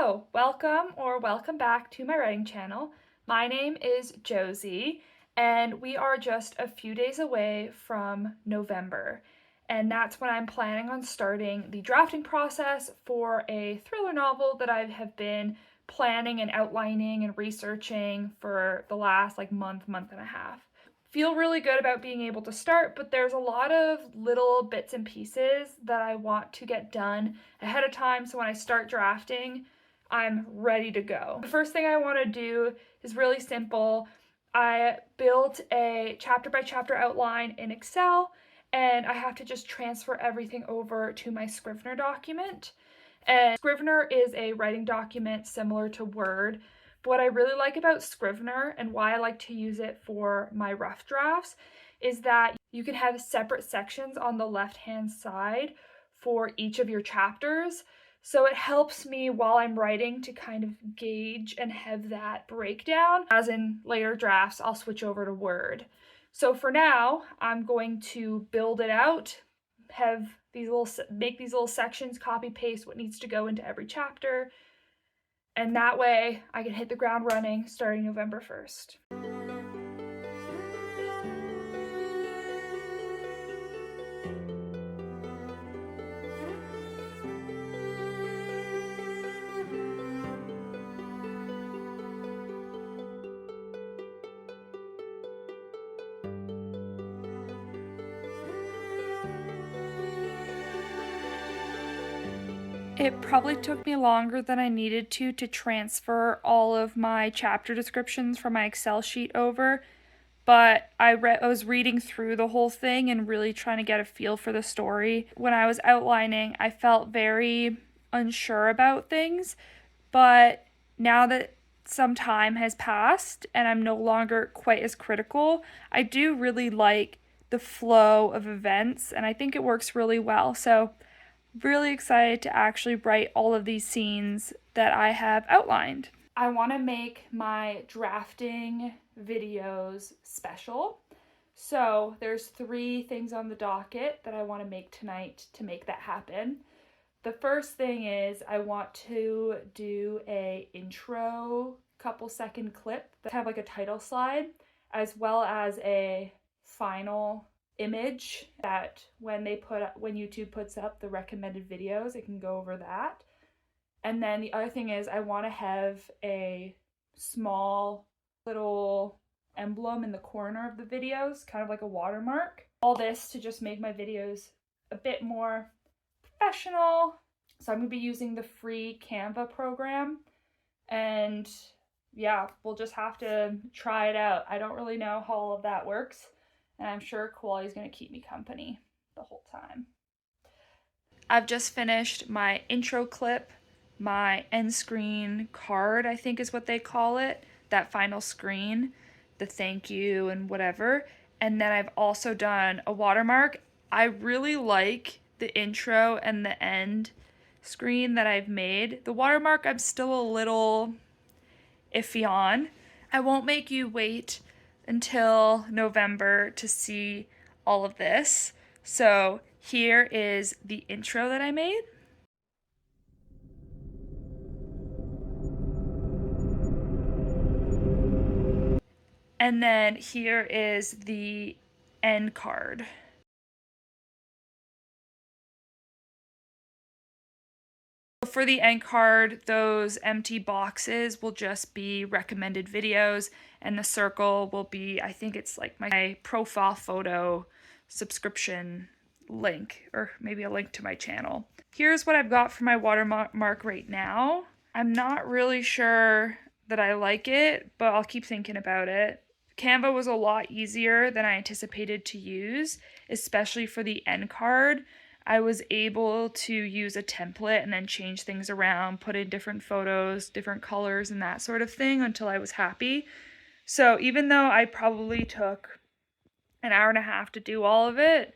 Hello, welcome back to my writing channel. My name is Josie, and we are just a few days away from November. And that's when I'm planning on starting the drafting process for a thriller novel that I have been planning and outlining and researching for the last month and a half. Feel really good about being able to start, but there's a lot of little bits and pieces that I want to get done ahead of time so when I start drafting, I'm ready to go. The first thing I want to do is really simple. I built a chapter by chapter outline in Excel, and I have to just transfer everything over to my Scrivener document. And Scrivener is a writing document similar to Word. But what I really like about Scrivener and why I like to use it for my rough drafts is that you can have separate sections on the left-hand side for each of your chapters. So it helps me while I'm writing to kind of gauge and have that breakdown. As in later drafts, I'll switch over to Word. So for now, I'm going to build it out, make these little sections, copy paste what needs to go into every chapter, and that way I can hit the ground running starting November 1st. It probably took me longer than I needed to transfer all of my chapter descriptions from my Excel sheet over, but I was reading through the whole thing and really trying to get a feel for the story. When I was outlining, I felt very unsure about things, but now that some time has passed and I'm no longer quite as critical, I do really like the flow of events, and I think it works really well. So really excited to actually write all of these scenes that I have outlined. I want to make my drafting videos special. So there's 3 things on the docket that I want to make tonight to make that happen. The first thing is I want to do a intro couple second clip that's kind of like a title slide, as well as a final image that when YouTube puts up the recommended videos, it can go over that. And then the other thing is I want to have a small little emblem in the corner of the videos, kind of like a watermark. All this to just make my videos a bit more professional. So I'm going to be using the free Canva program, and yeah, we'll just have to try it out. I don't really know how all of that works, and I'm sure Koali is going to keep me company the whole time. I've just finished my intro clip, my end screen card, I think is what they call it, that final screen, the thank you and whatever. And then I've also done a watermark. I really like the intro and the end screen that I've made. The watermark I'm still a little iffy on. I won't make you wait until November to see all of this. So here is the intro that I made. And then here is the end card. For the end card, those empty boxes will just be recommended videos, and the circle will be, I think it's like my profile photo subscription link, or maybe a link to my channel. Here's what I've got for my watermark right now. I'm not really sure that I like it, but I'll keep thinking about it. Canva was a lot easier than I anticipated to use, especially for the end card. I was able to use a template and then change things around, put in different photos, different colors, and that sort of thing until I was happy. So even though I probably took an hour and a half to do all of it,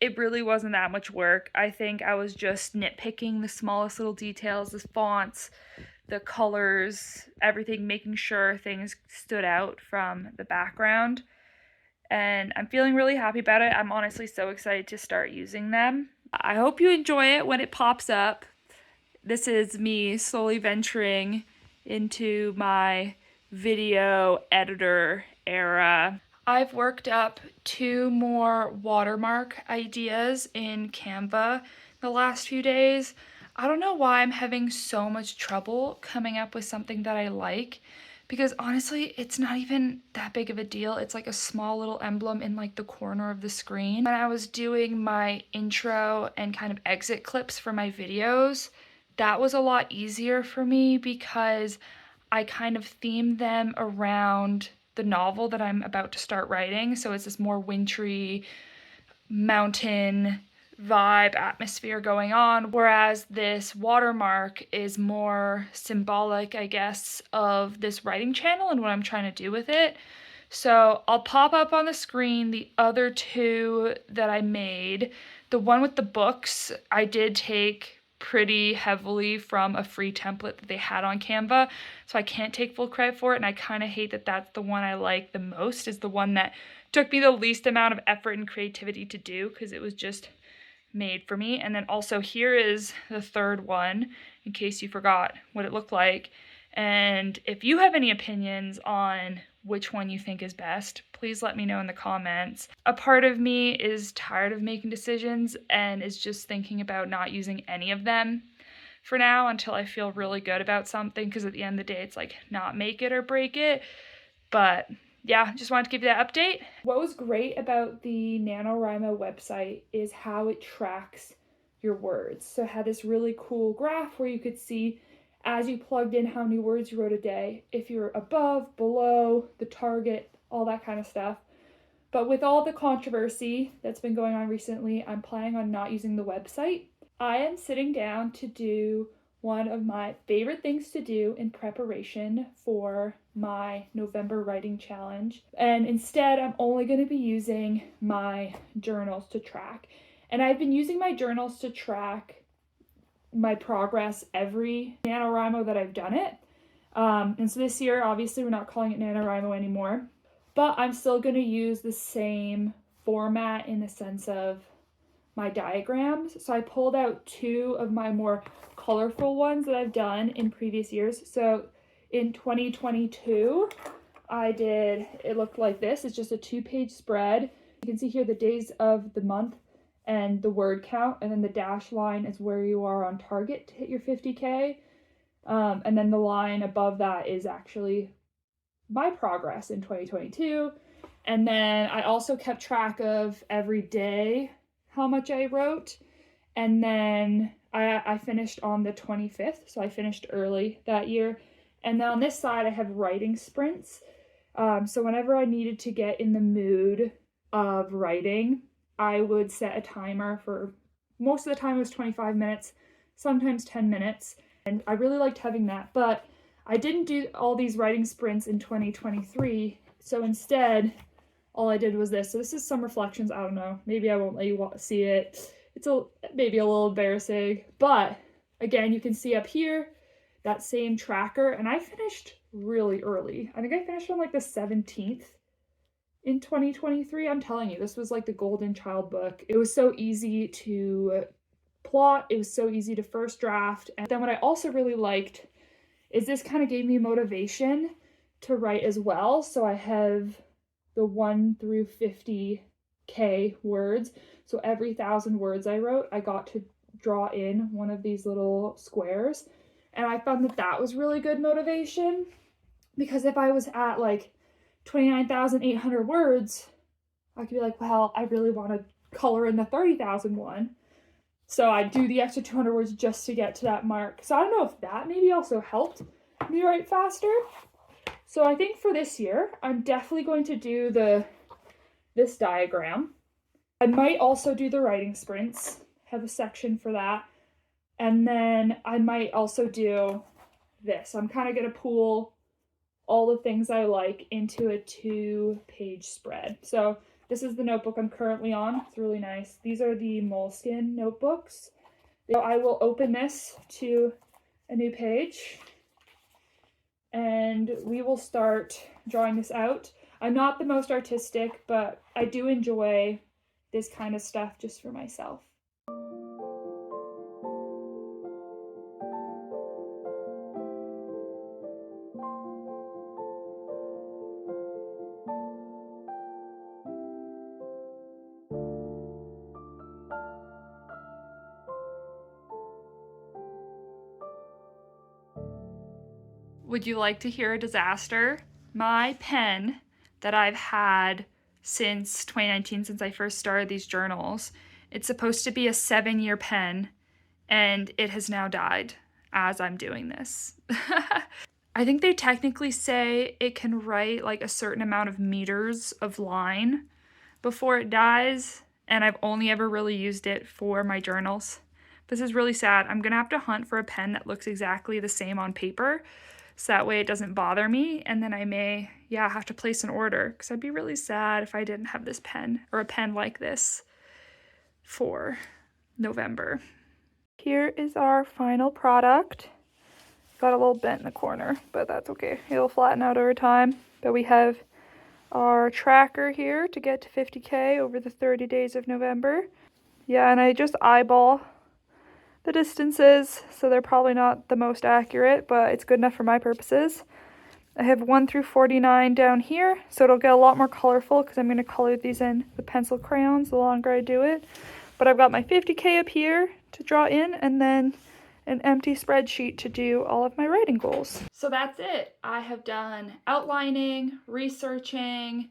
it really wasn't that much work. I think I was just nitpicking the smallest little details, the fonts, the colors, everything, making sure things stood out from the background. And I'm feeling really happy about it. I'm honestly so excited to start using them. I hope you enjoy it when it pops up. this is me slowly venturing into my video editor era. I've worked up 2 more watermark ideas in Canva the last few days. I don't know why I'm having so much trouble coming up with something that I like, because honestly, it's not even that big of a deal. It's like a small little emblem in like the corner of the screen. When I was doing my intro and kind of exit clips for my videos, that was a lot easier for me because I kind of themed them around the novel that I'm about to start writing. So it's this more wintry mountain vibe atmosphere going on, whereas this watermark is more symbolic, I guess, of this writing channel and what I'm trying to do with it. So I'll pop up on the screen the other 2 that I made. The one with the books, I did take pretty heavily from a free template that they had on Canva, so I can't take full credit for it, and I kind of hate that that's the one I like the most, is the one that took me the least amount of effort and creativity to do, because it was just made for me. And then also here is the 3rd one, in case you forgot what it looked like. And if you have any opinions on which one you think is best, please let me know in the comments. A part of me is tired of making decisions and is just thinking about not using any of them for now until I feel really good about something, because at the end of the day, it's like not make it or break it. But yeah, just wanted to give you that update. What was great about the NaNoWriMo website is how it tracks your words. So it had this really cool graph where you could see, as you plugged in how many words you wrote a day, if you're above, below, the target, all that kind of stuff. But with all the controversy that's been going on recently, I'm planning on not using the website. I am sitting down to do one of my favorite things to do in preparation for my November writing challenge. And instead, I'm only going to be using my journals to track. And I've been using my journals to track my progress every NaNoWriMo that I've done it. And so this year, obviously, we're not calling it NaNoWriMo anymore, but I'm still going to use the same format in the sense of my diagrams. So I pulled out 2 of my more colorful ones that I've done in previous years. So in 2022, it looked like this. It's just a 2-page spread. You can see here the days of the month and the word count, and then the dash line is where you are on target to hit your 50K. And then the line above that is actually my progress in 2022. And then I also kept track of every day how much I wrote. And then I finished on the 25th, so I finished early that year. And then on this side, I have writing sprints. So whenever I needed to get in the mood of writing, I would set a timer for, most of the time it was 25 minutes, sometimes 10 minutes. And I really liked having that, but I didn't do all these writing sprints in 2023. So instead, all I did was this. So this is some reflections. I don't know, maybe I won't let you see it. It's maybe a little embarrassing, but again, you can see up here that same tracker, and I finished really early. I think I finished on like the 17th in 2023. I'm telling you, this was like the golden child book. It was so easy to plot. It was so easy to first draft. And then what I also really liked is this kind of gave me motivation to write as well. So I have the 1 through 50K words. So every 1,000 words I wrote, I got to draw in one of these little squares. And I found that that was really good motivation, because if I was at like 29,800 words, I could be like, well, I really want to color in the 30,000 one. So I do the extra 200 words just to get to that mark. So I don't know if that maybe also helped me write faster. So I think for this year, I'm definitely going to do this diagram. I might also do the writing sprints, have a section for that. And then I might also do this. I'm kind of going to pool all the things I like into a 2-page spread. So this is the notebook I'm currently on. It's really nice. These are the Moleskine notebooks. So I will open this to a new page and we will start drawing this out. I'm not the most artistic, but I do enjoy this kind of stuff just for myself. Would you like to hear a disaster? My pen that I've had since 2019, since I first started these journals, it's supposed to be a 7-year pen, and it has now died as I'm doing this. I think they technically say it can write like a certain amount of meters of line before it dies, and I've only ever really used it for my journals. This is really sad. I'm gonna have to hunt for a pen that looks exactly the same on paper, so that way it doesn't bother me, and then I may, have to place an order, because I'd be really sad if I didn't have this pen, or a pen like this, for November. Here is our final product. Got a little bent in the corner, but that's okay. It'll flatten out over time. But we have our tracker here to get to 50K over the 30 days of November. Yeah, and I just eyeball the distances, so they're probably not the most accurate, but it's good enough for my purposes. I have 1 through 49 down here, so it'll get a lot more colorful because I'm going to color these in with pencil crayons the longer I do it. But I've got my 50K up here to draw in, and then an empty spreadsheet to do all of my writing goals. So that's it. I have done outlining, researching,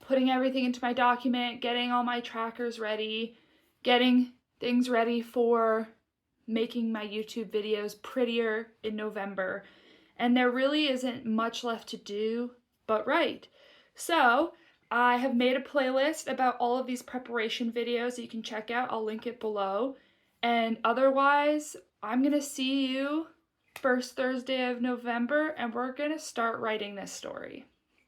putting everything into my document, getting all my trackers ready, getting things ready for making my YouTube videos prettier in November. And there really isn't much left to do but write. So I have made a playlist about all of these preparation videos that you can check out. I'll link it below. And otherwise, I'm gonna see you first Thursday of November, and we're gonna start writing this story.